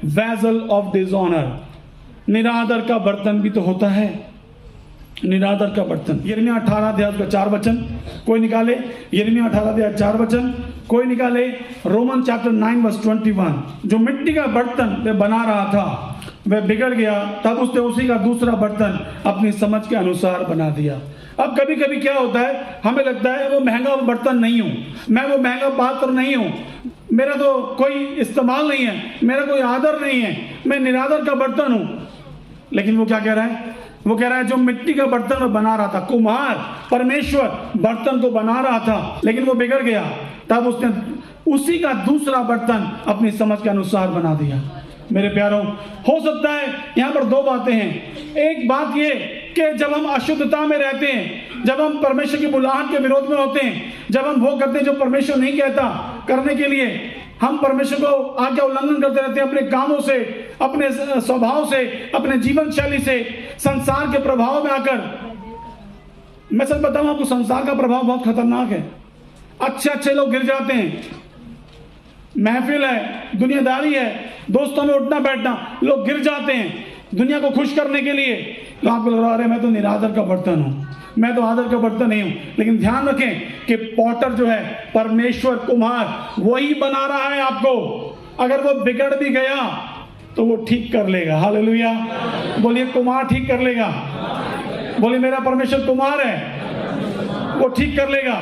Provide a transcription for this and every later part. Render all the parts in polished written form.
Vessel of dishonour. निरादर का बर्तन भी तो होता है, निरादर का बर्तन। यिर्मयाह 18 अध्याय का 4 वचन कोई निकाले, यिर्मयाह 18 अध्याय 4 वचन कोई निकाले। Roman chapter 9 verse 21। जो मिट्टी का बर्तन वह बना रहा था वह बिगड़ गया, तब उसने उसी का दूसरा बर्तन अपनी समझ के अनुसार बना दिया। अब कभी कभी क्या होता है, हमें लगता है वो महंगा बर्तन नहीं हूं, मैं वो महंगा पात्र नहीं हूं, मेरा तो कोई इस्तेमाल नहीं है, मेरा कोई आदर नहीं है, मैं निरादर का बर्तन हूं। लेकिन वो क्या कह रहा है, वो कह रहा है जो मिट्टी का बर्तन वो बना रहा था, कुम्हार परमेश्वर बर्तन को बना रहा था, लेकिन वो बिगड़ गया, तब उसने उसी का दूसरा बर्तन अपनी समझ के अनुसार बना दिया। मेरे प्यारों, हो सकता है यहाँ पर दो बातें हैं। एक बात ये कि जब हम अशुद्धता में रहते हैं, जब हम परमेश्वर की बुलाहट के विरोध में होते हैं, जब हम वो करते हैं जो परमेश्वर नहीं कहता करने के लिए, हम परमेश्वर को आज्ञा उल्लंघन करते रहते हैं अपने कामों से, अपने स्वभाव से, अपने जीवन शैली से, संसार के प्रभाव में आकर। मैं सच बताऊं आपको, संसार का प्रभाव बहुत खतरनाक है। अच्छे अच्छे लोग गिर जाते हैं, महफिल है, दुनियादारी है, दोस्तों में उठना बैठना, लोग गिर जाते हैं दुनिया को खुश करने के लिए। तो आपको लग रहा है मैं तो निरादर का बर्तन हूं, मैं तो आदर का बर्तन नहीं हूं। लेकिन ध्यान रखें कि पॉटर जो है परमेश्वर, कुम्हार, वही बना रहा है आपको। अगर वो बिगड़ भी गया तो वो ठीक कर लेगा। हालेलुया, बोलिए कुम्हार ठीक कर लेगा। बोलिए मेरा परमेश्वर कुम्हार है, वो ठीक कर लेगा।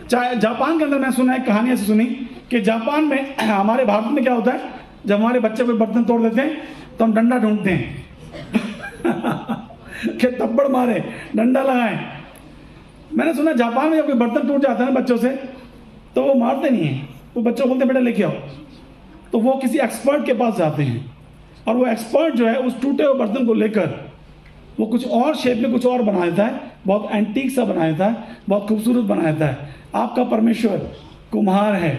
चाहे जापान के अंदर मैं सुना है, कहानी ऐसी सुनी कि जापान में, हमारे भारत में क्या होता है, जब हमारे बच्चे कोई बर्तन तोड़ देते हैं तो हम डंडा ढूंढते हैं कि थप्पड़ मारे, डंडा लगाएं। मैंने सुना जापान में जब कोई बर्तन टूट जाता है ना बच्चों से, तो वो मारते नहीं है, वो बच्चों बोलते बेटा लेके आओ। तो वो किसी एक्सपर्ट के पास जाते हैं और वो एक्सपर्ट जो है उस टूटे हुए बर्तन को लेकर वो कुछ और शेप में कुछ और बना देता है, बहुत एंटीक सा बना देता है, बहुत खूबसूरत बना देता है। आपका परमेश्वर कुम्हार है,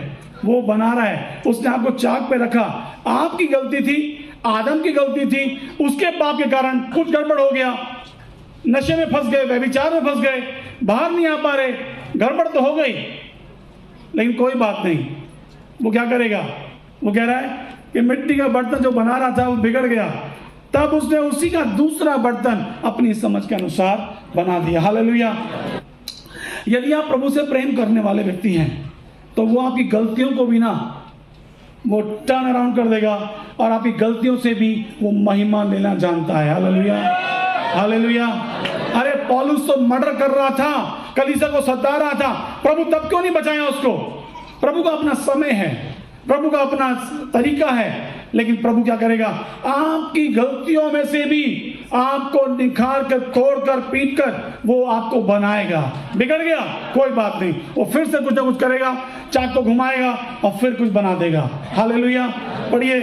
वो बना रहा है, उसने आपको चाक पे रखा। आपकी गलती थी, आदम की गलती थी, उसके पाप के कारण कुछ गड़बड़ हो गया, नशे में फंस गए, व्यभिचार में फंस गए, बाहर नहीं आ पा रहे, गड़बड़ तो हो गई। लेकिन कोई बात नहीं, वो क्या करेगा, वो कह रहा है कि मिट्टी का बर्तन जो बना रहा था वो बिगड़ गया, तब उसने उसी का दूसरा बर्तन अपनी समझ के अनुसार बना दिया। हालेलुया। यदि आप प्रभु से प्रेम करने वाले व्यक्ति हैं तो वो आपकी गलतियों को भी ना वो टर्न अराउंड कर देगा और आपकी गलतियों से भी वो महिमा लेना जानता है। Hallelujah, hallelujah. अरे पौलुस तो मर्डर कर रहा था, कलीसिया को सता रहा था, प्रभु तब क्यों नहीं बचाया उसको? प्रभु का अपना समय है, प्रभु का अपना तरीका है। लेकिन प्रभु क्या करेगा, आपकी गलतियों में से भी आपको निखार कर, तोड़ कर, पीट कर वो आपको बनाएगा। बिगड़ गया कोई बात नहीं, वो फिर से कुछ ना कुछ करेगा, चाक को घुमाएगा और फिर कुछ बना देगा। हालेलुया। पढ़िए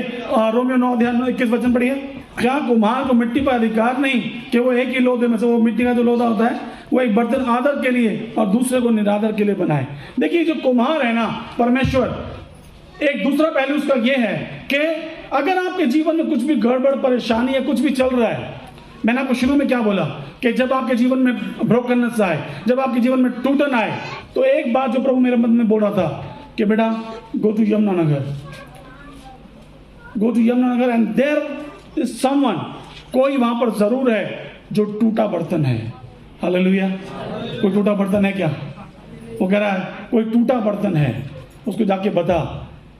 रोमियो 9 अध्याय 21 वचन पढ़िए। क्या कुम्हार को मिट्टी पर अधिकार नहीं कि वो एक ही लोदे में से, वो मिट्टी का जो लोदा होता है वो एक बर्तन आदर के लिए और दूसरे को निरादर के लिए बनाए। देखिए जो कुम्हार है ना परमेश्वर, एक दूसरा पहलू उसका यह है कि अगर आपके जीवन में कुछ भी गड़बड़, परेशानी या कुछ भी चल रहा है, मैंने आपको शुरू में क्या बोला कि जब आपके जीवन में ब्रोकननेस आए, जब आपके जीवन में टूटन आए, तो एक बात जो प्रभु मेरे मन में बोल रहा था कि बेटा go to Yamunanagar, go to Yamunanagar and there is someone, कोई वहां पर जरूर है जो टूटा बर्तन है। हालेलुया। कोई टूटा बर्तन है क्या? वो कह रहा है कोई टूटा बर्तन है, उसको जाके बता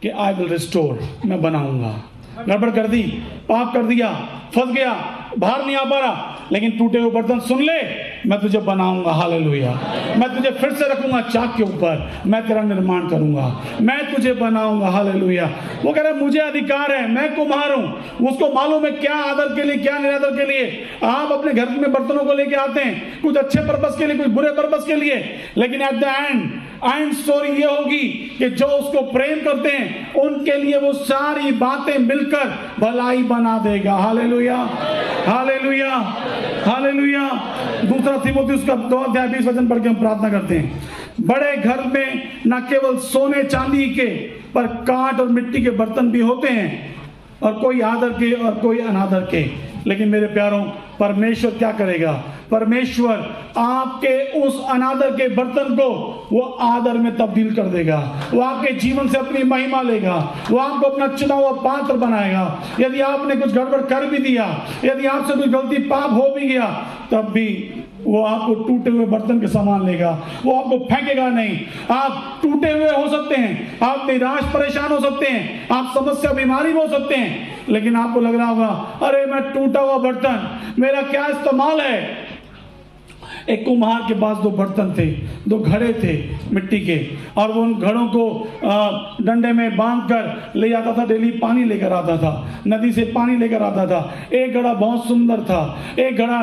कि आई विल रिस्टोर, मैं बनाऊंगा। गड़बड़ कर दी, पाप कर दिया, फंस गया, बाहर नहीं आ पा रहा, लेकिन टूटे हुए बर्तन सुन ले, मैं तुझे बनाऊंगा। हालेलुया। मैं तुझे फिर से रखूंगा चाक के ऊपर, मैं तेरा निर्माण करूंगा, मैं तुझे बनाऊंगा। हालेलुया। वो कह रहा है मुझे अधिकार है, मैं कुम्हार हूं, उसको मालूम है क्या आदर के लिए, क्या निरादर के लिए। आप अपने घर में बर्तनों को लेके आते हैं, कुछ अच्छे पर्पस के लिए, कुछ बुरे पर्पस के लिए, लेकिन एट द एंड स्टोरी ये होगी कि जो उसको प्रेम करते हैं उनके लिए वो सारी बातें मिलकर भलाई बना देगा। Hallelujah, hallelujah, hallelujah. दूसरा तीमुथियुस का 2 अध्याय 20 वचन पढ़ के हम प्रार्थना करते हैं। बड़े घर में न केवल सोने चांदी के पर कांट और मिट्टी के बर्तन भी होते हैं, और कोई आदर के और कोई अनादर के। लेकिन मेरे प्यारों, परमेश्वर क्या करेगा? परमेश्वर आपके उस अनादर के बर्तन को वो आदर में तब्दील कर देगा। वो आपके जीवन से अपनी महिमा लेगा, वो आपको अपना चुना हुआ पात्र बनाएगा। यदि आपने कुछ गड़बड़ कर भी दिया, यदि आपसे कोई गलती पाप हो भी गया, तब भी वो आपको टूटे हुए बर्तन के समान लेगा, वो आपको फेंकेगा नहीं। आप टूटे हुए हो सकते हैं, आप निराश परेशान हो सकते हैं, आप समस्या बीमारी में हो सकते हैं, लेकिन आपको लग रहा होगा अरे मैं टूटा हुआ बर्तन, मेरा क्या इस्तेमाल है। एक कुम्हार के पास 2 बर्तन थे, 2 घड़े थे मिट्टी के, और वो उन घड़ों को डंडे में बांध कर ले जाता था। डेली पानी लेकर आता था, नदी से पानी लेकर आता था। एक घड़ा बहुत सुंदर था, एक घड़ा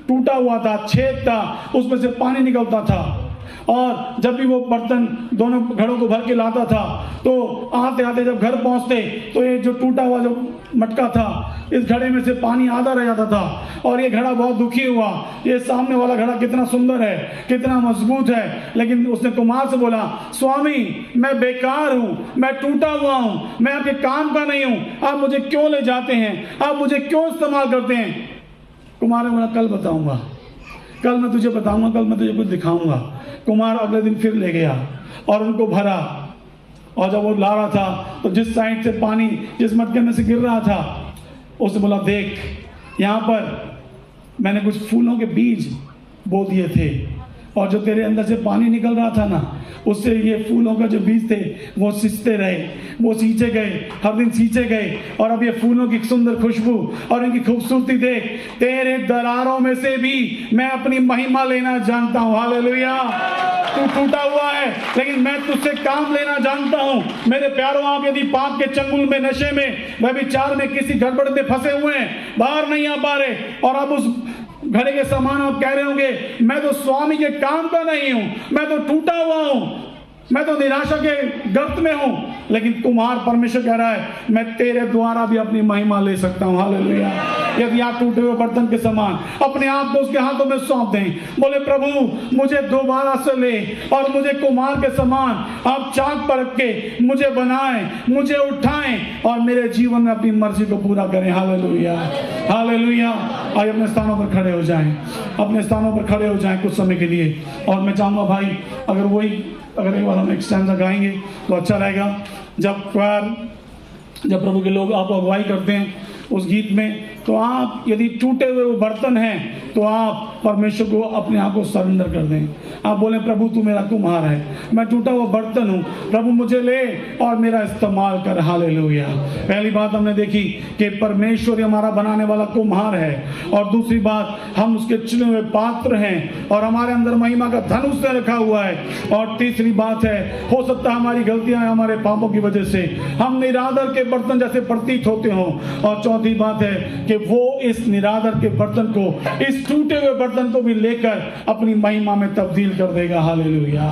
टूटा हुआ था, छेद था, उसमें से पानी निकलता था। और जब भी वो बर्तन दोनों घड़ों को भर के लाता था, तो आते आते जब घर पहुंचते तो ये जो टूटा हुआ जो मटका था, इस घड़े में से पानी आधा रह जाता था। और ये घड़ा बहुत दुखी हुआ, ये सामने वाला घड़ा कितना सुंदर है, कितना मजबूत है, लेकिन उसने कुम्हार से बोला, स्वामी मैं बेकार हूँ, मैं टूटा हुआ हूँ, मैं आपके काम का नहीं हूँ, आप मुझे क्यों ले जाते हैं, आप मुझे क्यों इस्तेमाल करते हैं। कुम्हार ने बोला कल बताऊंगा, कल मैं तुझे बताऊंगा, कल मैं तुझे कुछ दिखाऊंगा। कुम्हार अगले दिन फिर ले गया और उनको भरा, और जब वो ला रहा था तो जिस साइड से पानी जिस मटके में से गिर रहा था, उसने बोला देख, यहाँ पर मैंने कुछ फूलों के बीज बो दिए थे, और जो तेरे अंदर से पानी निकल रहा था ना, उससे ये फूलों का जो बीज थे वो सींचते रहे, वो सींचे गए, हर दिन सींचे गए, और अब ये फूलों की सुंदर खुशबू और इनकी खूबसूरती देख, तेरे दरारों में से भी मैं अपनी महिमा लेना जानता हूँ। हालेलुया। तू टूटा हुआ है, लेकिन मैं तुझसे काम लेना जानता हूँ। मेरे प्यारों, आप यदि पाप के चंगुल में, नशे में, व्यभिचार में, किसी गड़बड़ में फंसे हुए हैं, बाहर नहीं आ पा रहे, और अब उस घड़े के समान आप कह रहे होंगे मैं तो स्वामी के काम का नहीं हूं, मैं तो टूटा हुआ हूं, मैं तो निराशा के गर्त में हूं, लेकिन कुम्हार परमेश्वर कह रहा है मैं तेरे द्वारा भी अपनी महिमा ले सकता हूं। हालेलुया। यदि आप टूटे हुए बर्तन के समान अपने आप को उसके हाथों में सौंप दें, बोले प्रभु मुझे दोबारा से ले, और मुझे कुम्हार के समान आप चाक पर रख के मुझे बनाएं, मुझे उठाएं, और मेरे जीवन में अपनी मर्जी को पूरा करें। Hallelujah, hallelujah. आइए अपने स्थानों पर खड़े हो जाएं, अपने स्थानों पर खड़े हो जाएं कुछ समय के लिए। और मैं चाहूँगा भाई, अगर एक बार हम एक स्टैंजा गाएंगे तो अच्छा रहेगा। जब प्रभु के लोग आपको अगुवाई करते हैं उस गीत में, तो आप यदि टूटे हुए वो बर्तन हैं तो आप परमेश्वर को अपने आप को सरेंडर कर दें। आप बोलें प्रभु तू मेरा कुम्हार है, मैं टूटा हुआ बर्तन हूँ, प्रभु मुझे ले और मेरा इस्तेमाल कर। हालेलुया। पहली बात हमने देखी कि परमेश्वर हमारा बनाने वाला कुम्हार है, और दूसरी बात हम उसके चुने हुए पात्र हैं, और हमारे अंदर महिमा का धन उसने रखा हुआ है। और तीसरी बात है, हो सकता है हमारी गलतियां हमारे पापों की वजह से हम निरादर के बर्तन जैसे प्रतीत होते हों। और चौथी बात है कि वो इस निरादर के बर्तन को, इस टूटे हुए बर्तन को भी लेकर अपनी महिमा में तब्दील कर देगा। हालेलुया।